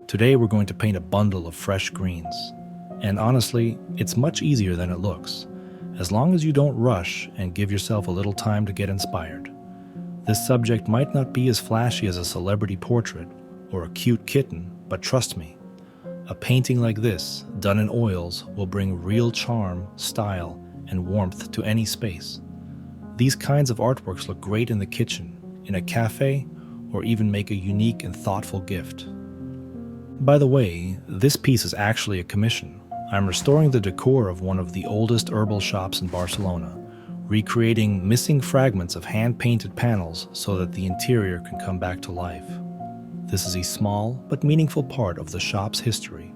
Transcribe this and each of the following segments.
Today we're going to paint a bundle of fresh greens. And honestly, it's much easier than it looks, as long as you don't rush and give yourself a little time to get inspired. This subject might not be as flashy as a celebrity portrait or a cute kitten, but trust me, a painting like this, done in oils, will bring real charm, style, and warmth to any space. These kinds of artworks look great in the kitchen, in a cafe, or even make a unique and thoughtful gift. By the way, this piece is actually a commission. I'm restoring the decor of one of the oldest herbal shops in Barcelona, recreating missing fragments of hand-painted panels so that the interior can come back to life. This is a small but meaningful part of the shop's history,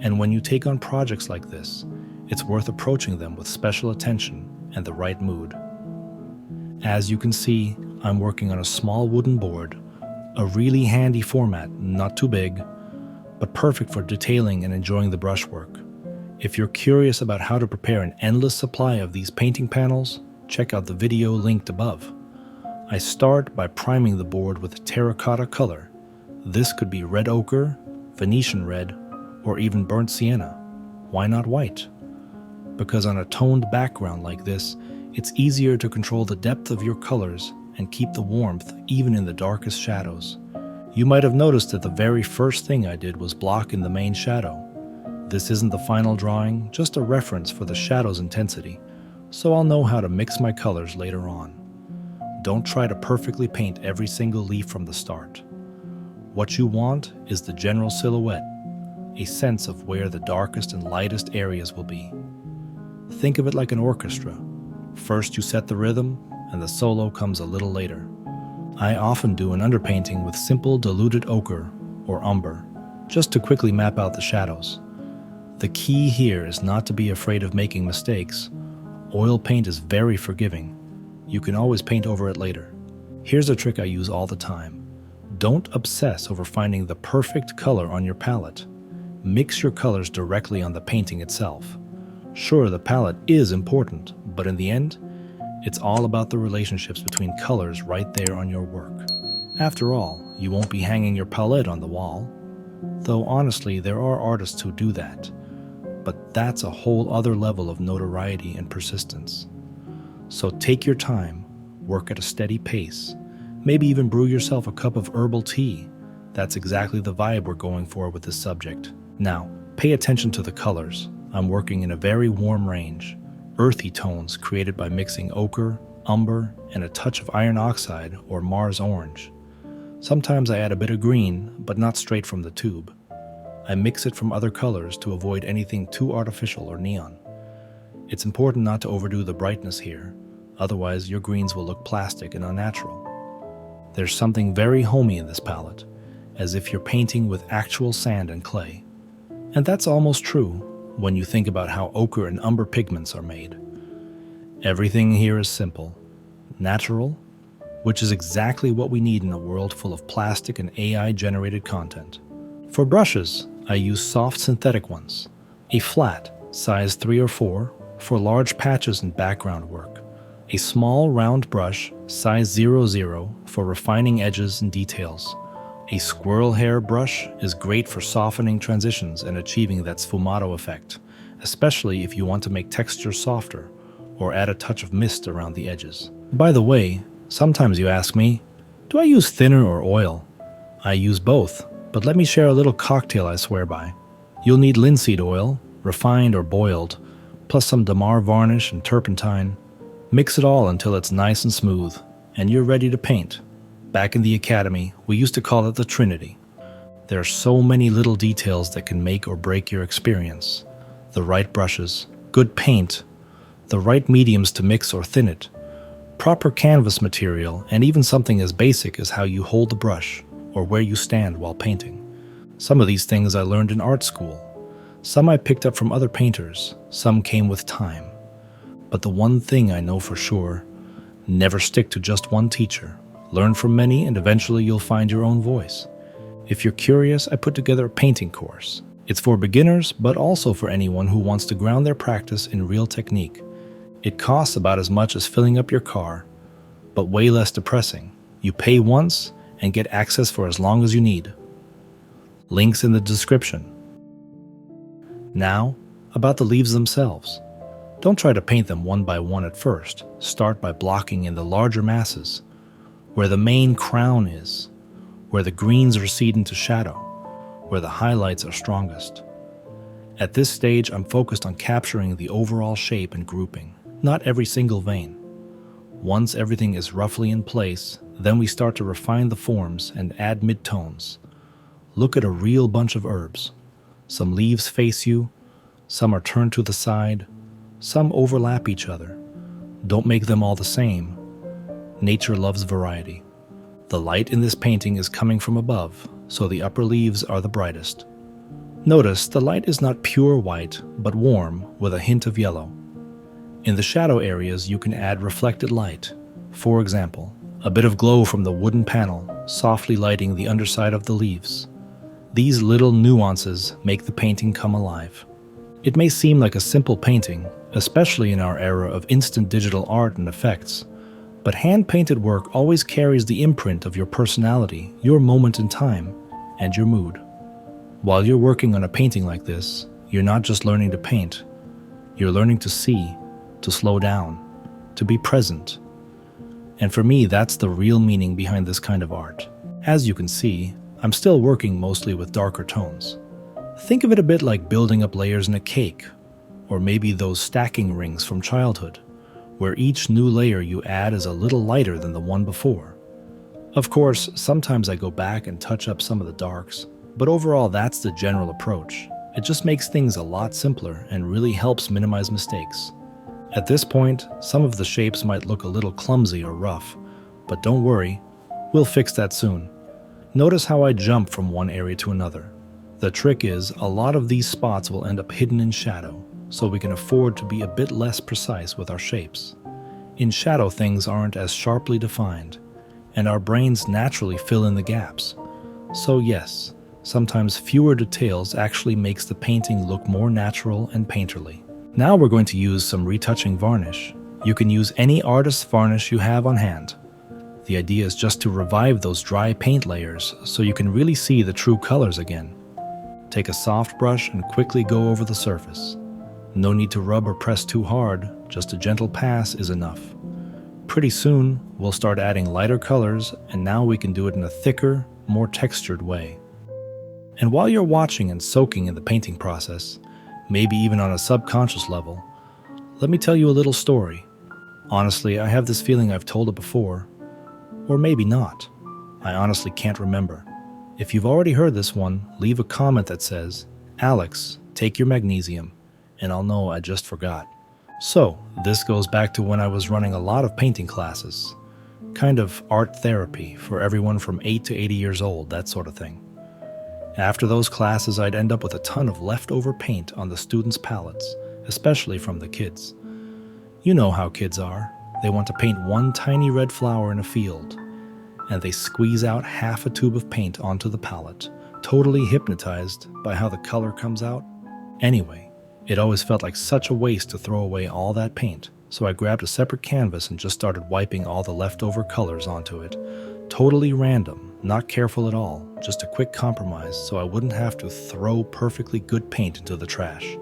and when you take on projects like this, it's worth approaching them with special attention and the right mood. As you can see, I'm working on a small wooden board, a really handy format, not too big, but perfect for detailing and enjoying the brushwork. If you're curious about how to prepare an endless supply of these painting panels, check out the video linked above. I start by priming the board with terracotta color. This could be red ochre, Venetian red, or even burnt sienna. Why not white? Because on a toned background like this, it's easier to control the depth of your colors and keep the warmth even in the darkest shadows. You might have noticed that the very first thing I did was block in the main shadow. This isn't the final drawing, just a reference for the shadow's intensity, so I'll know how to mix my colors later on. Don't try to perfectly paint every single leaf from the start. What you want is the general silhouette, a sense of where the darkest and lightest areas will be. Think of it like an orchestra. First you set the rhythm, and the solo comes a little later. I often do an underpainting with simple diluted ochre or umber, just to quickly map out the shadows. The key here is not to be afraid of making mistakes. Oil paint is very forgiving. You can always paint over it later. Here's a trick I use all the time. Don't obsess over finding the perfect color on your palette. Mix your colors directly on the painting itself. Sure, the palette is important, but in the end, it's all about the relationships between colors right there on your work. After all, you won't be hanging your palette on the wall. Though honestly, there are artists who do that. But that's a whole other level of notoriety and persistence. So take your time, work at a steady pace, maybe even brew yourself a cup of herbal tea. That's exactly the vibe we're going for with this subject. Now, pay attention to the colors. I'm working in a very warm range, earthy tones created by mixing ochre, umber, and a touch of iron oxide or Mars orange. Sometimes I add a bit of green, but not straight from the tube. I mix it from other colors to avoid anything too artificial or neon. It's important not to overdo the brightness here, otherwise your greens will look plastic and unnatural. There's something very homey in this palette, as if you're painting with actual sand and clay. And that's almost true when you think about how ochre and umber pigments are made. Everything here is simple, natural, which is exactly what we need in a world full of plastic and AI-generated content. For brushes, I use soft synthetic ones, a flat, size 3 or 4, for large patches and background work, a small round brush, size 00, for refining edges and details. A squirrel hair brush is great for softening transitions and achieving that sfumato effect, especially if you want to make texture softer or add a touch of mist around the edges. By the way, sometimes you ask me, do I use thinner or oil? I use both, but let me share a little cocktail I swear by. You'll need linseed oil, refined or boiled, plus some Damar varnish and turpentine. Mix it all until it's nice and smooth, and you're ready to paint. Back in the academy, we used to call it the Trinity. There are so many little details that can make or break your experience. The right brushes, good paint, the right mediums to mix or thin it, proper canvas material, and even something as basic as how you hold the brush or where you stand while painting. Some of these things I learned in art school. Some I picked up from other painters, some came with time. But the one thing I know for sure, never stick to just one teacher. Learn from many and eventually you'll find your own voice. If you're curious, I put together a painting course. It's for beginners, but also for anyone who wants to ground their practice in real technique. It costs about as much as filling up your car, but way less depressing. You pay once and get access for as long as you need. Links in the description. Now, about the leaves themselves. Don't try to paint them one by one at first. Start by blocking in the larger masses, where the main crown is, where the greens recede into shadow, where the highlights are strongest. At this stage, I'm focused on capturing the overall shape and grouping, not every single vein. Once everything is roughly in place, then we start to refine the forms and add midtones. Look at a real bunch of herbs. Some leaves face you, some are turned to the side, some overlap each other. Don't make them all the same. Nature loves variety. The light in this painting is coming from above, so the upper leaves are the brightest. Notice the light is not pure white, but warm with a hint of yellow. In the shadow areas, you can add reflected light. For example, a bit of glow from the wooden panel, softly lighting the underside of the leaves. These little nuances make the painting come alive. It may seem like a simple painting, especially in our era of instant digital art and effects, but hand-painted work always carries the imprint of your personality, your moment in time, and your mood. While you're working on a painting like this, you're not just learning to paint. You're learning to see, to slow down, to be present. And for me, that's the real meaning behind this kind of art. As you can see, I'm still working mostly with darker tones. Think of it a bit like building up layers in a cake, or maybe those stacking rings from childhood, where each new layer you add is a little lighter than the one before. Of course, sometimes I go back and touch up some of the darks, but overall that's the general approach. It just makes things a lot simpler and really helps minimize mistakes. At this point, some of the shapes might look a little clumsy or rough, but don't worry, we'll fix that soon. Notice how I jump from one area to another. The trick is, a lot of these spots will end up hidden in shadow, so we can afford to be a bit less precise with our shapes. In shadow, things aren't as sharply defined, and our brains naturally fill in the gaps. So yes, sometimes fewer details actually makes the painting look more natural and painterly. Now we're going to use some retouching varnish. You can use any artist's varnish you have on hand. The idea is just to revive those dry paint layers so you can really see the true colors again. Take a soft brush and quickly go over the surface. No need to rub or press too hard, just a gentle pass is enough. Pretty soon, we'll start adding lighter colors, and now we can do it in a thicker, more textured way. And while you're watching and soaking in the painting process, maybe even on a subconscious level, let me tell you a little story. Honestly, I have this feeling I've told it before, or maybe not. I honestly can't remember. If you've already heard this one, leave a comment that says, "Alex, take your magnesium," and I'll know I just forgot. So, this goes back to when I was running a lot of painting classes. Kind of art therapy for everyone from 8 to 80 years old, that sort of thing. After those classes, I'd end up with a ton of leftover paint on the students' palettes, especially from the kids. You know how kids are. They want to paint one tiny red flower in a field, and they squeeze out half a tube of paint onto the palette, totally hypnotized by how the color comes out. Anyway, it always felt like such a waste to throw away all that paint, so I grabbed a separate canvas and just started wiping all the leftover colors onto it. Totally random, not careful at all, just a quick compromise so I wouldn't have to throw perfectly good paint into the trash.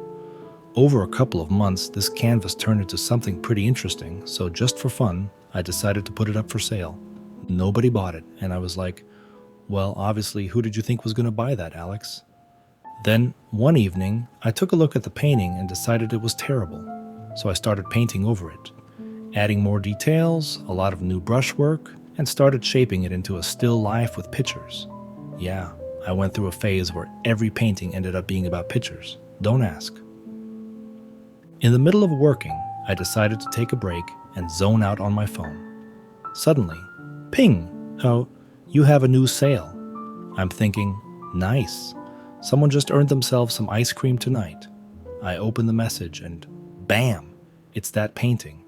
Over a couple of months, this canvas turned into something pretty interesting, so just for fun, I decided to put it up for sale. Nobody bought it, and I was like, well, obviously, who did you think was going to buy that, Alex? Then, one evening, I took a look at the painting and decided it was terrible, so I started painting over it, adding more details, a lot of new brushwork, and started shaping it into a still life with pictures. Yeah, I went through a phase where every painting ended up being about pictures. Don't ask. In the middle of working, I decided to take a break and zone out on my phone. Suddenly, ping! Oh, you have a new sale. I'm thinking, nice. Someone just earned themselves some ice cream tonight. I open the message and bam! It's that painting,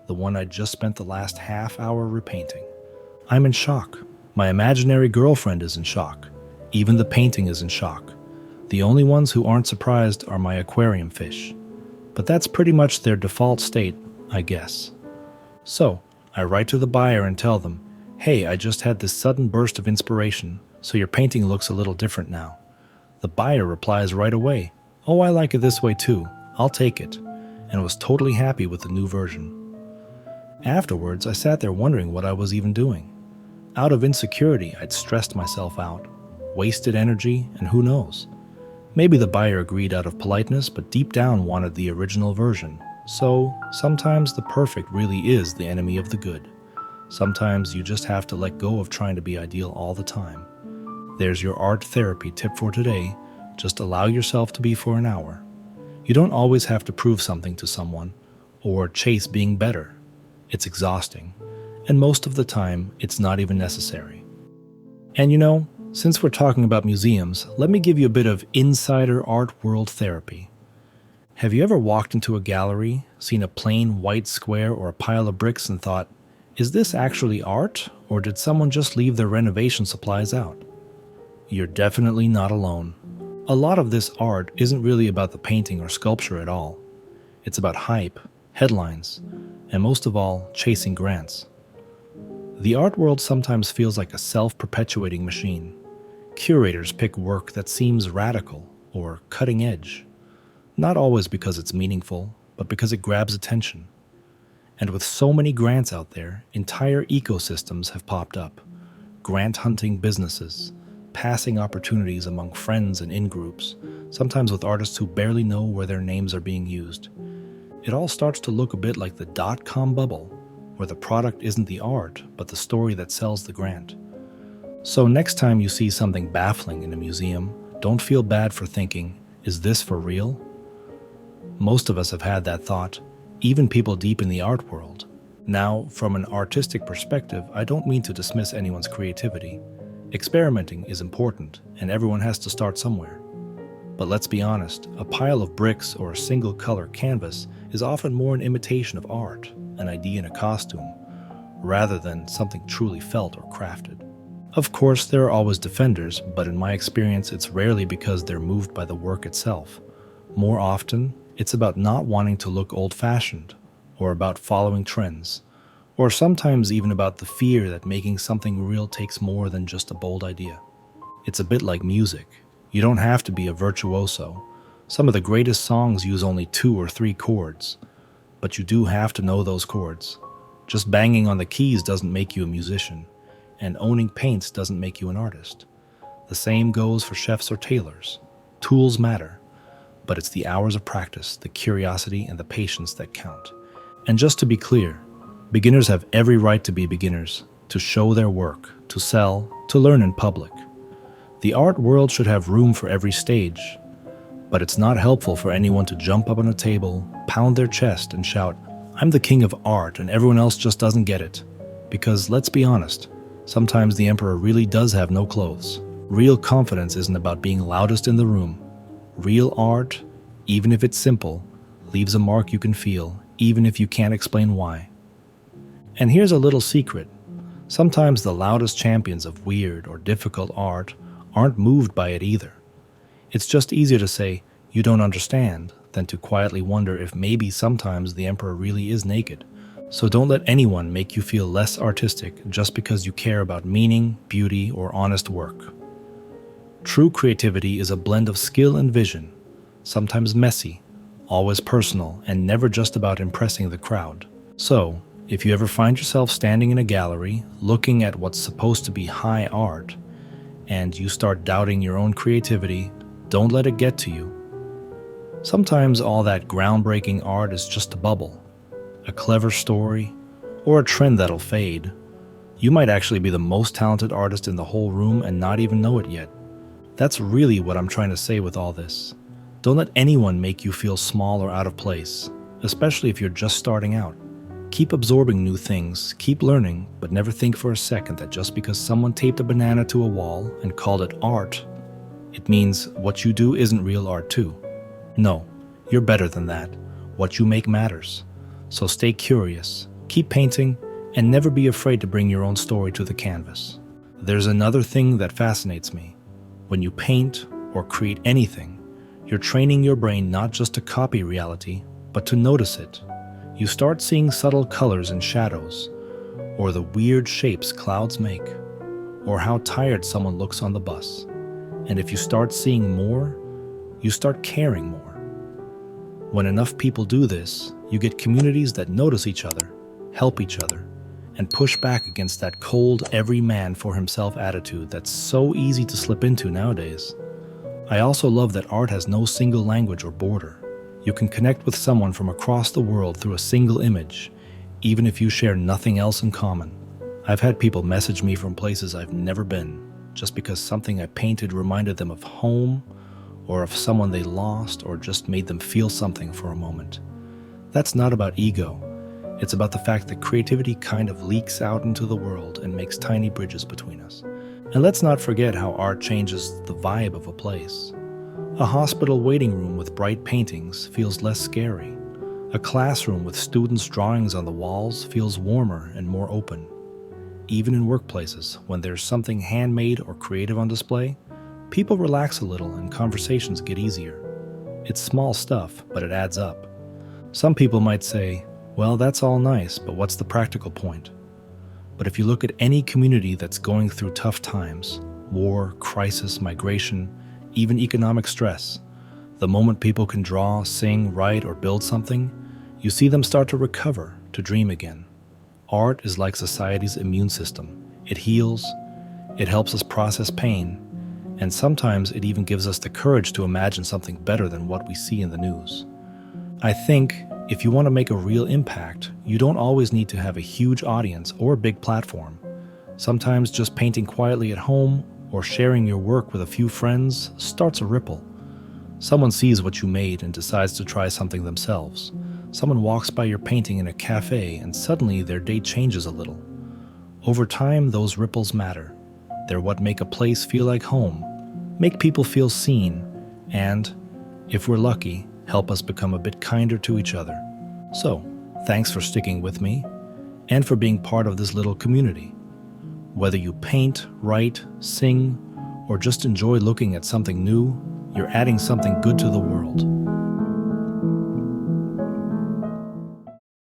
the one I just spent the last half hour repainting. I'm in shock. My imaginary girlfriend is in shock. Even the painting is in shock. The only ones who aren't surprised are my aquarium fish. But that's pretty much their default state, I guess. So, I write to the buyer and tell them, hey, I just had this sudden burst of inspiration, so your painting looks a little different now. The buyer replies right away, "Oh, I like it this way too. I'll take it," and was totally happy with the new version. Afterwards, I sat there wondering what I was even doing. Out of insecurity, I'd stressed myself out, wasted energy, and who knows? Maybe the buyer agreed out of politeness, but deep down wanted the original version. So, sometimes the perfect really is the enemy of the good. Sometimes you just have to let go of trying to be ideal all the time. There's your art therapy tip for today. Just allow yourself to be for an hour. You don't always have to prove something to someone or chase being better. It's exhausting, and most of the time, it's not even necessary. And since we're talking about museums, let me give you a bit of insider art world therapy. Have you ever walked into a gallery, seen a plain white square or a pile of bricks and thought, is this actually art, or did someone just leave their renovation supplies out? You're definitely not alone. A lot of this art isn't really about the painting or sculpture at all. It's about hype, headlines, and most of all, chasing grants. The art world sometimes feels like a self-perpetuating machine. Curators pick work that seems radical or cutting edge, not always because it's meaningful, but because it grabs attention. And with so many grants out there, entire ecosystems have popped up. Grant-hunting businesses, passing opportunities among friends and in-groups, sometimes with artists who barely know where their names are being used. It all starts to look a bit like the dot-com bubble, where the product isn't the art, but the story that sells the grant. So next time you see something baffling in a museum, don't feel bad for thinking, is this for real? Most of us have had that thought, even people deep in the art world. Now, from an artistic perspective, I don't mean to dismiss anyone's creativity. Experimenting is important, and everyone has to start somewhere. But let's be honest, a pile of bricks or a single color canvas is often more an imitation of art, an idea in a costume, rather than something truly felt or crafted. Of course, there are always defenders, but in my experience, it's rarely because they're moved by the work itself. More often, it's about not wanting to look old-fashioned, or about following trends, or sometimes even about the fear that making something real takes more than just a bold idea. It's a bit like music. You don't have to be a virtuoso. Some of the greatest songs use only 2 or 3 chords, but you do have to know those chords. Just banging on the keys doesn't make you a musician, and owning paints doesn't make you an artist. The same goes for chefs or tailors. Tools matter, but it's the hours of practice, the curiosity, and the patience that count. And just to be clear, beginners have every right to be beginners, to show their work, to sell, to learn in public. The art world should have room for every stage, but it's not helpful for anyone to jump up on a table, pound their chest, and shout, "I'm the king of art and everyone else just doesn't get it." Because let's be honest, sometimes the emperor really does have no clothes. Real confidence isn't about being loudest in the room. Real art, even if it's simple, leaves a mark you can feel, even if you can't explain why. And here's a little secret. Sometimes the loudest champions of weird or difficult art aren't moved by it either. It's just easier to say, "You don't understand," than to quietly wonder if maybe sometimes the emperor really is naked. So don't let anyone make you feel less artistic just because you care about meaning, beauty, or honest work. True creativity is a blend of skill and vision, sometimes messy, always personal, and never just about impressing the crowd. So, if you ever find yourself standing in a gallery, looking at what's supposed to be high art, and you start doubting your own creativity, don't let it get to you. Sometimes all that groundbreaking art is just a bubble, a clever story, or a trend that'll fade. You might actually be the most talented artist in the whole room and not even know it yet. That's really what I'm trying to say with all this. Don't let anyone make you feel small or out of place, especially if you're just starting out. Keep absorbing new things, keep learning, but never think for a second that just because someone taped a banana to a wall and called it art, it means what you do isn't real art too. No, you're better than that. What you make matters. So stay curious, keep painting, and never be afraid to bring your own story to the canvas. There's another thing that fascinates me. When you paint or create anything, you're training your brain not just to copy reality, but to notice it. You start seeing subtle colors and shadows, or the weird shapes clouds make, or how tired someone looks on the bus. And if you start seeing more, you start caring more. When enough people do this, you get communities that notice each other, help each other, and push back against that cold, every man for himself attitude that's so easy to slip into nowadays. I also love that art has no single language or border. You can connect with someone from across the world through a single image, even if you share nothing else in common. I've had people message me from places I've never been, just because something I painted reminded them of home, or of someone they lost, or just made them feel something for a moment. That's not about ego. It's about the fact that creativity kind of leaks out into the world and makes tiny bridges between us. And let's not forget how art changes the vibe of a place. A hospital waiting room with bright paintings feels less scary. A classroom with students' drawings on the walls feels warmer and more open. Even in workplaces, when there's something handmade or creative on display, people relax a little and conversations get easier. It's small stuff, but it adds up. Some people might say, well, that's all nice, but what's the practical point? But if you look at any community that's going through tough times, war, crisis, migration, even economic stress, the moment people can draw, sing, write, or build something, you see them start to recover, to dream again. Art is like society's immune system. It heals, it helps us process pain, and sometimes it even gives us the courage to imagine something better than what we see in the news. I think if you want to make a real impact, you don't always need to have a huge audience or a big platform. Sometimes just painting quietly at home or sharing your work with a few friends starts a ripple. Someone sees what you made and decides to try something themselves. Someone walks by your painting in a cafe and suddenly their day changes a little. Over time, those ripples matter. They're what make a place feel like home, make people feel seen, and, if we're lucky, help us become a bit kinder to each other. So, thanks for sticking with me and for being part of this little community. Whether you paint, write, sing, or just enjoy looking at something new, you're adding something good to the world.